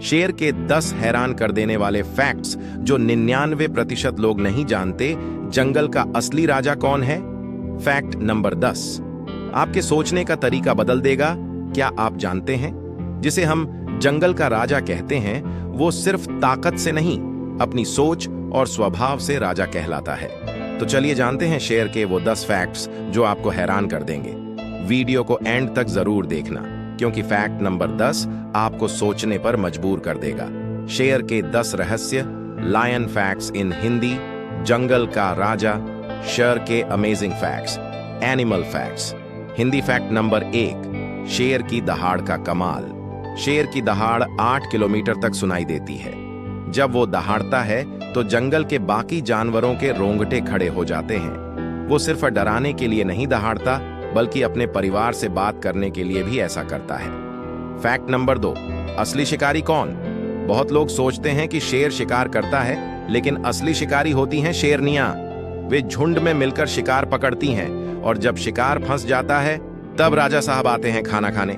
शेर के 10 हैरान कर देने वाले फैक्ट्स जो 99% लोग नहीं जानते। जंगल का असली राजा कौन है? फैक्ट नंबर 10 आपके सोचने का तरीका बदल देगा। क्या आप जानते हैं जिसे हम जंगल का राजा कहते हैं वो सिर्फ ताकत से नहीं, अपनी सोच और स्वभाव से राजा कहलाता है। तो चलिए जानते हैं शेर के वो 10 फैक्ट्स जो आपको हैरान कर देंगे। वीडियो को एंड तक जरूर देखना, क्योंकि फैक्ट नंबर 10 आपको सोचने पर मजबूर कर देगा। शेर के 10 रहस्य, लायन फैक्ट्स इन हिंदी, जंगल का राजा, शेर के amazing facts, animal facts. Hindi fact number 1, शेर की दहाड़ का कमाल। शेर की दहाड़ 8 किलोमीटर तक सुनाई देती है। जब वो दहाड़ता है तो जंगल के बाकी जानवरों के रोंगटे खड़े हो जाते हैं। वो सिर्फ डराने के लिए नहीं दहाड़ता, बल्कि अपने परिवार से बात करने के लिए भी ऐसा करता है। फैक्ट नंबर 2, असली शिकारी कौन? बहुत लोग सोचते हैं कि शेर शिकार करता है, लेकिन असली शिकारी होती हैं शेरनियां। वे झुंड में मिलकर शिकार पकड़ती हैं, और जब शिकार फंस जाता है तब राजा साहब आते हैं खाना खाने।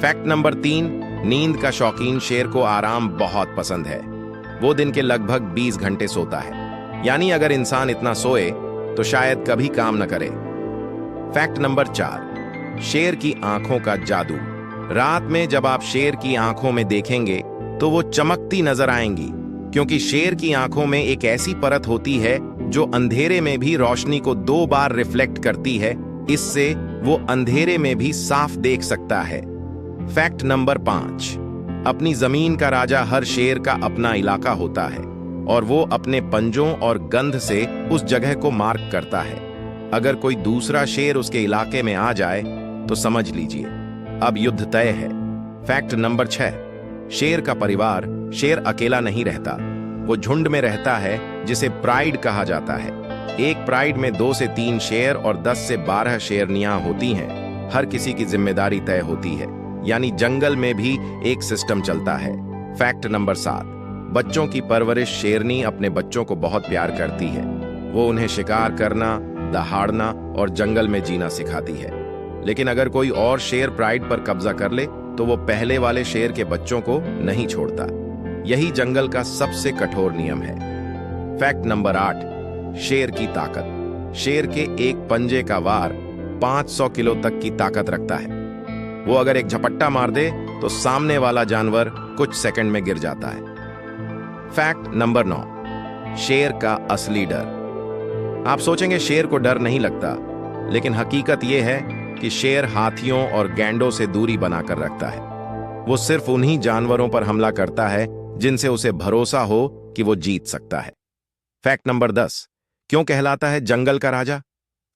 फैक्ट नंबर 3, नींद का शौकीन शेर को आराम बहुत पसंद है। वो दिन के लगभग 20 घंटे सोता है, यानी अगर इंसान इतना सोए तो शायद कभी काम न करे। फैक्ट नंबर 4, शेर की आंखों का जादू। रात में जब आप शेर की आंखों में देखेंगे तो वो चमकती नजर आएंगी, क्योंकि शेर की आंखों में एक ऐसी परत होती है जो अंधेरे में भी रोशनी को 2 बार रिफ्लेक्ट करती है। इससे वो अंधेरे में भी साफ देख सकता है। फैक्ट नंबर 5, अपनी जमीन का राजा हर शेर का अपना इलाका होता है, और वो अपने पंजों और गंध से उस जगह को मार्क करता है। अगर कोई दूसरा शेर उसके इलाके में आ जाए तो समझ लीजिए अब युद्ध तय है। फैक्ट नंबर 6, शेर का परिवार। शेर अकेला नहीं रहता, वो झुंड में रहता है, जिसे प्राइड कहा जाता है। एक प्राइड में 2 से 3 शेर और 10 से 12 शेरनियां होती हैं। हर किसी की जिम्मेदारी तय होती है, यानी जंगल में भी एक सिस्टम चलता है। फैक्ट नंबर 7, बच्चों की परवरिश। शेरनी अपने बच्चों को बहुत प्यार करती है। वो उन्हें शिकार करना, दहाड़ना और जंगल में जीना सिखाती है। लेकिन अगर कोई और शेर प्राइड पर कब्जा कर ले तो वो पहले वाले शेर के बच्चों को नहीं छोड़ता। यही जंगल का सबसे कठोर नियम है। फैक्ट नंबर 8, शेर की ताकत। शेर के एक पंजे का वार 500 किलो तक की ताकत रखता है। वो अगर एक झपट्टा मार दे तो सामने वाला जानवर कुछ सेकंड में गिर जाता है। फैक्ट नंबर 9, शेर का असली डर। आप सोचेंगे शेर को डर नहीं लगता, लेकिन हकीकत यह है कि शेर हाथियों और गैंडों से दूरी बनाकर रखता है। वो सिर्फ उन्हीं जानवरों पर हमला करता है जिनसे उसे भरोसा हो कि वो जीत सकता है। फैक्ट नंबर 10, क्यों कहलाता है जंगल का राजा?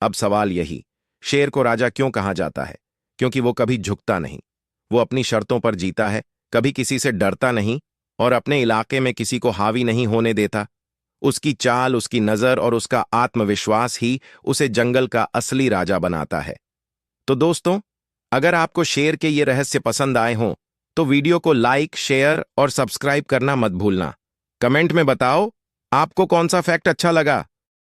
अब सवाल यही, शेर को राजा क्यों कहा जाता है? क्योंकि वो कभी झुकता नहीं, वो अपनी शर्तों पर जीता है, कभी किसी से डरता नहीं और अपने इलाके में किसी को हावी नहीं होने देता। उसकी चाल, उसकी नजर और उसका आत्मविश्वास ही उसे जंगल का असली राजा बनाता है। तो दोस्तों, अगर आपको शेर के ये रहस्य पसंद आए हों तो वीडियो को लाइक, शेयर और सब्सक्राइब करना मत भूलना। कमेंट में बताओ आपको कौन सा फैक्ट अच्छा लगा।